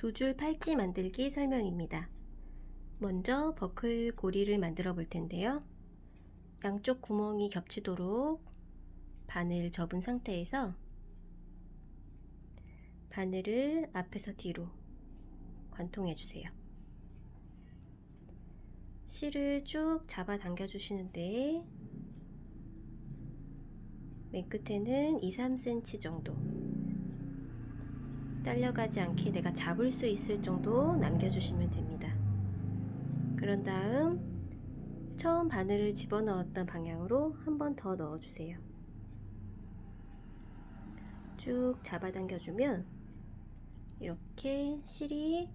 두 줄 팔찌 만들기 설명입니다. 먼저 버클 고리를 만들어 볼 텐데요. 양쪽 구멍이 겹치도록 바늘 접은 상태에서 바늘을 앞에서 뒤로 관통해 주세요. 실을 쭉 잡아 당겨 주시는데 맨 끝에는 2-3cm 정도, 딸려가지 않게 내가 잡을 수 있을 정도 남겨주시면 됩니다. 그런 다음 처음 바늘을 집어넣었던 방향으로 한 번 더 넣어주세요. 쭉 잡아당겨주면 이렇게 실이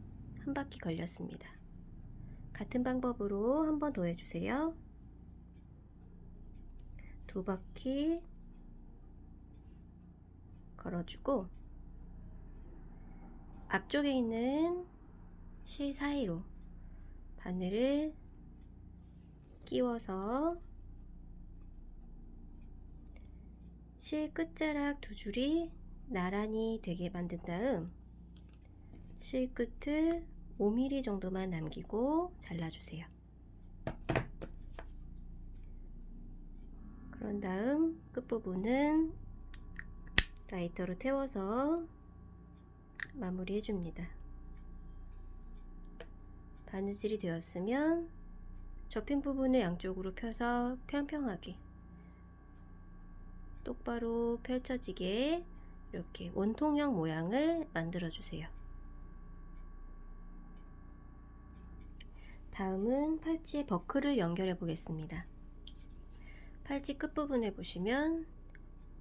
한 바퀴 걸렸습니다. 같은 방법으로 한 번 더 해주세요. 두 바퀴 걸어주고 앞쪽에 있는 실 사이로 바늘을 끼워서 실 끝자락 두 줄이 나란히 되게 만든 다음 실 끝을 5mm 정도만 남기고 잘라주세요. 그런 다음 끝부분은 라이터로 태워서 마무리 해줍니다. 바느질이 되었으면 접힌 부분을 양쪽으로 펴서 평평하게 똑바로 펼쳐지게 이렇게 원통형 모양을 만들어 주세요. 다음은 팔찌에 버클을 연결해 보겠습니다. 팔찌 끝부분에 보시면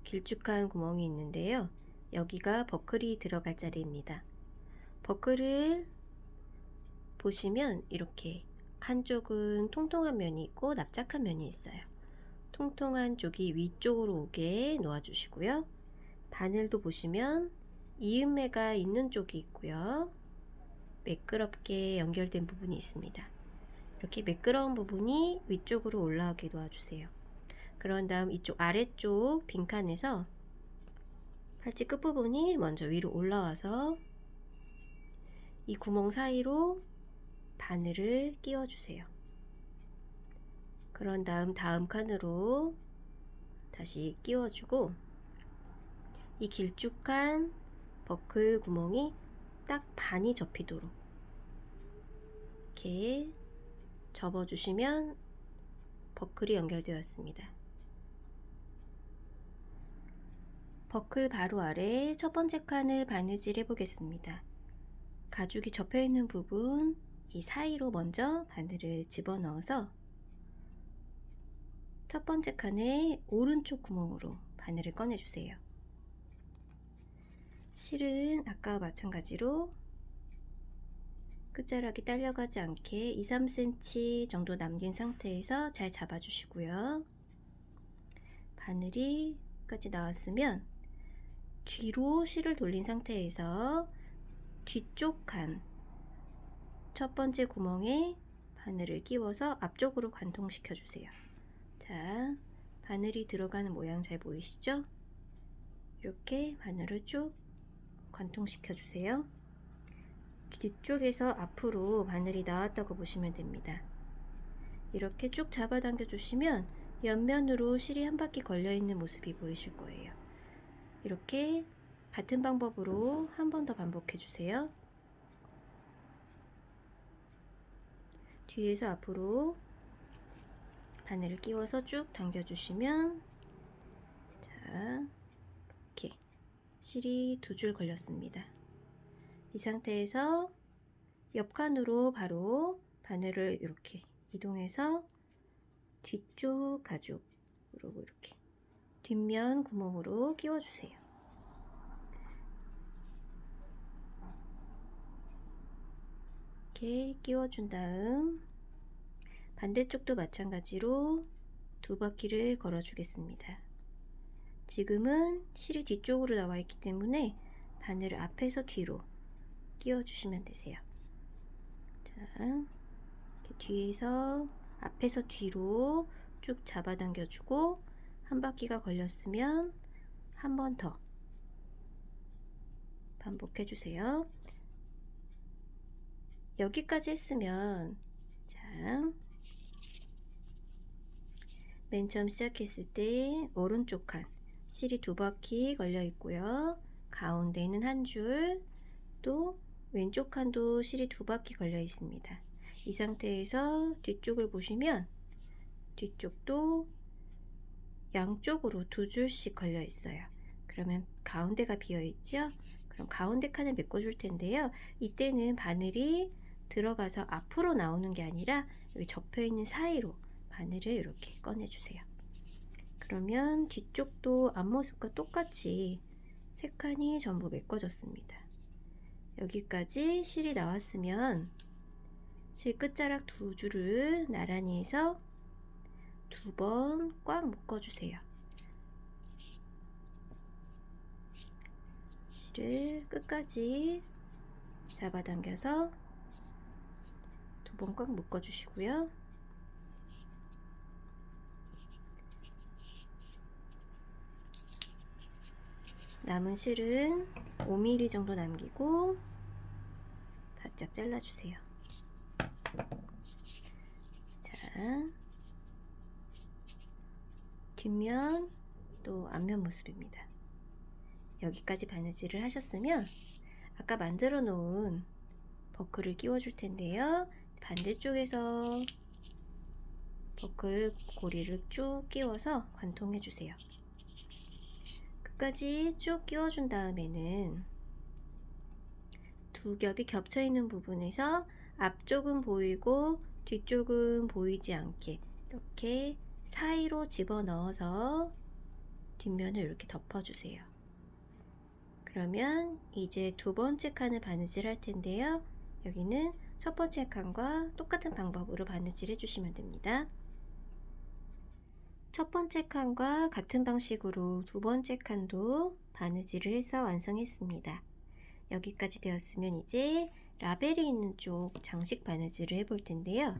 길쭉한 구멍이 있는데요. 여기가 버클이 들어갈 자리입니다. 버클을 보시면 이렇게 한쪽은 통통한 면이 있고 납작한 면이 있어요. 통통한 쪽이 위쪽으로 오게 놓아 주시고요. 바늘도 보시면 이음매가 있는 쪽이 있고요. 매끄럽게 연결된 부분이 있습니다. 이렇게 매끄러운 부분이 위쪽으로 올라오게 놓아주세요. 그런 다음 이쪽 아래쪽 빈칸에서 팔찌 끝부분이 먼저 위로 올라와서 이 구멍 사이로 바늘을 끼워주세요. 그런 다음 다음 칸으로 다시 끼워주고 이 길쭉한 버클 구멍이 딱 반이 접히도록 이렇게 접어주시면 버클이 연결되었습니다. 버클 바로 아래 첫 번째 칸을 바느질 해보겠습니다. 가죽이 접혀있는 부분 이 사이로 먼저 바늘을 집어넣어서 첫 번째 칸의 오른쪽 구멍으로 바늘을 꺼내주세요. 실은 아까와 마찬가지로 끝자락이 딸려가지 않게 2-3cm 정도 남긴 상태에서 잘 잡아주시고요. 바늘이 끝까지 나왔으면 뒤로 실을 돌린 상태에서 뒤쪽 칸 첫 번째 구멍에 바늘을 끼워서 앞쪽으로 관통시켜 주세요. 자, 바늘이 들어가는 모양 잘 보이시죠? 이렇게 바늘을 쭉 관통시켜 주세요. 뒤쪽에서 앞으로 바늘이 나왔다고 보시면 됩니다. 이렇게 쭉 잡아당겨 주시면 옆면으로 실이 한 바퀴 걸려 있는 모습이 보이실 거예요. 이렇게 같은 방법으로 한 번 더 반복해 주세요. 뒤에서 앞으로 바늘을 끼워서 쭉 당겨 주시면 자, 이렇게 실이 두 줄 걸렸습니다. 이 상태에서 옆칸으로 바로 바늘을 이렇게 이동해서 뒤쪽 가죽으로 이렇게 뒷면 구멍으로 끼워주세요. 이렇게 끼워준 다음 반대쪽도 마찬가지로 두 바퀴를 걸어 주겠습니다. 지금은 실이 뒤쪽으로 나와 있기 때문에 바늘을 앞에서 뒤로 끼워 주시면 되세요. 자, 이렇게 뒤에서 앞에서 뒤로 쭉 잡아당겨 주고 한 바퀴가 걸렸으면 한 번 더 반복해 주세요. 여기까지 했으면, 자, 맨 처음 시작했을 때 오른쪽 칸 실이 2바퀴 걸려 있고요. 가운데는 한 줄, 또 왼쪽 칸도 실이 2바퀴 걸려 있습니다. 이 상태에서 뒤쪽을 보시면 뒤쪽도 양쪽으로 2줄씩 걸려 있어요. 그러면 가운데가 비어 있죠? 그럼 가운데 칸을 메꿔줄 텐데요. 이때는 바늘이 들어가서 앞으로 나오는 게 아니라 여기 접혀 있는 사이로 바늘을 이렇게 꺼내주세요. 그러면 뒤쪽도 앞모습과 똑같이 세 칸이 전부 메꿔졌습니다. 여기까지 실이 나왔으면 실 끝자락 2줄을 나란히 해서 2번 꽉 묶어주세요. 실을 끝까지 잡아당겨서 2번 꽉 묶어주시고요. 남은 실은 5mm 정도 남기고 바짝 잘라주세요. 자, 뒷면 또 앞면 모습입니다. 여기까지 바느질을 하셨으면 아까 만들어 놓은 버클을 끼워 줄 텐데요. 반대쪽에서 버클 고리를 쭉 끼워서 관통해 주세요. 끝까지 쭉 끼워 준 다음에는 2겹이 겹쳐 있는 부분에서 앞쪽은 보이고 뒤쪽은 보이지 않게 이렇게 사이로 집어넣어서 뒷면을 이렇게 덮어주세요. 그러면 이제 2번째 칸을 바느질 할 텐데요. 여기는 첫 번째 칸과 똑같은 방법으로 바느질 해주시면 됩니다. 첫 번째 칸과 같은 방식으로 2번째 칸도 바느질을 해서 완성했습니다. 여기까지 되었으면 이제 라벨이 있는 쪽 장식 바느질을 해볼 텐데요.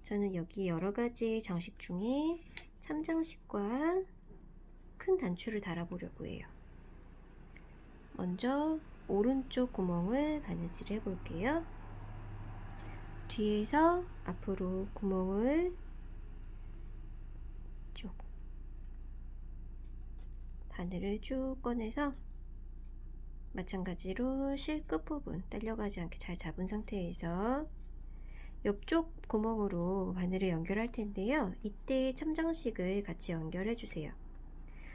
저는 여기 여러가지 장식 중에 참장식과 큰 단추를 달아보려고 해요. 먼저 오른쪽 구멍을 바느질 해볼게요. 뒤에서 앞으로 구멍을 쭉 바늘을 쭉 꺼내서 마찬가지로 실 끝부분 딸려가지 않게 잘 잡은 상태에서 옆쪽 구멍으로 바늘을 연결할 텐데요. 이때 참장식을 같이 연결해 주세요.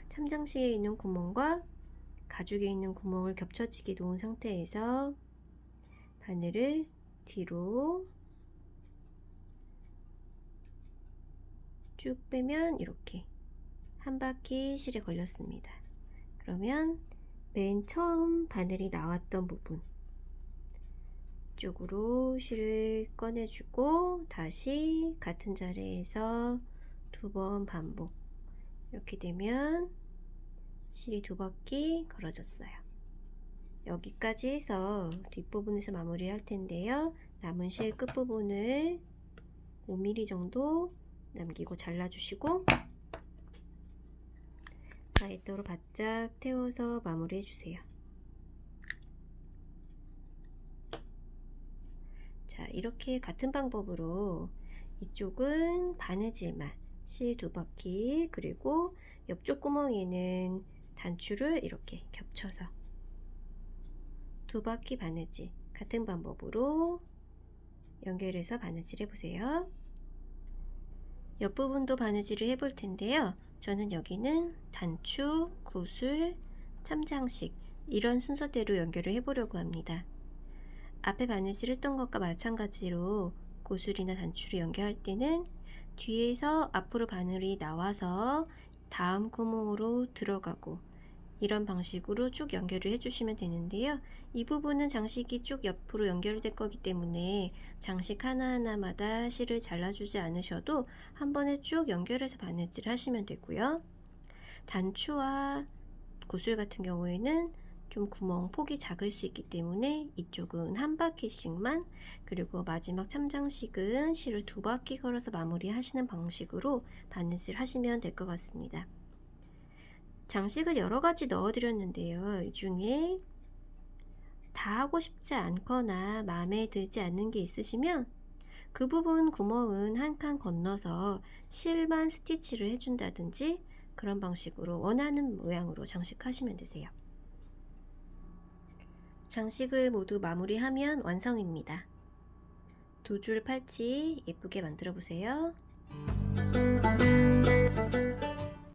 참장식에 있는 구멍과 가죽에 있는 구멍을 겹쳐지게 놓은 상태에서 바늘을 뒤로 쭉 빼면 이렇게 한 바퀴 실에 걸렸습니다. 그러면 맨 처음 바늘이 나왔던 부분 쪽으로 실을 꺼내주고 다시 같은 자리에서 2번 반복. 이렇게 되면 실이 2바퀴 걸어졌어요. 여기까지 해서 뒷부분에서 마무리할 텐데요. 남은 실 끝부분을 5mm 정도 남기고 잘라주시고 가위대로 바짝 태워서 마무리해 주세요. 자, 이렇게 같은 방법으로 이쪽은 바느질만 실 2바퀴, 그리고 옆쪽 구멍에는 단추를 이렇게 겹쳐서 2바퀴 바느질 같은 방법으로 연결해서 바느질 해보세요. 옆부분도 바느질을 해볼 텐데요. 저는 여기는 단추, 구슬, 참장식 이런 순서대로 연결을 해보려고 합니다. 앞에 바느질 했던 것과 마찬가지로 구슬이나 단추를 연결할 때는 뒤에서 앞으로 바늘이 나와서 다음 구멍으로 들어가고 이런 방식으로 쭉 연결을 해주시면 되는데요. 이 부분은 장식이 쭉 옆으로 연결될 거기 때문에 장식 하나하나마다 실을 잘라주지 않으셔도 한 번에 쭉 연결해서 바느질 하시면 되고요. 단추와 구슬 같은 경우에는 좀 구멍 폭이 작을 수 있기 때문에 이쪽은 한 바퀴씩만, 그리고 마지막 참장식은 실을 2바퀴 걸어서 마무리 하시는 방식으로 바느질 하시면 될 것 같습니다. 장식을 여러 가지 넣어 드렸는데요. 이 중에 다 하고 싶지 않거나 마음에 들지 않는 게 있으시면 그 부분 구멍은 한 칸 건너서 실만 스티치를 해준다든지 그런 방식으로 원하는 모양으로 장식하시면 되세요. 장식을 모두 마무리하면 완성입니다. 두 줄 팔찌 예쁘게 만들어 보세요.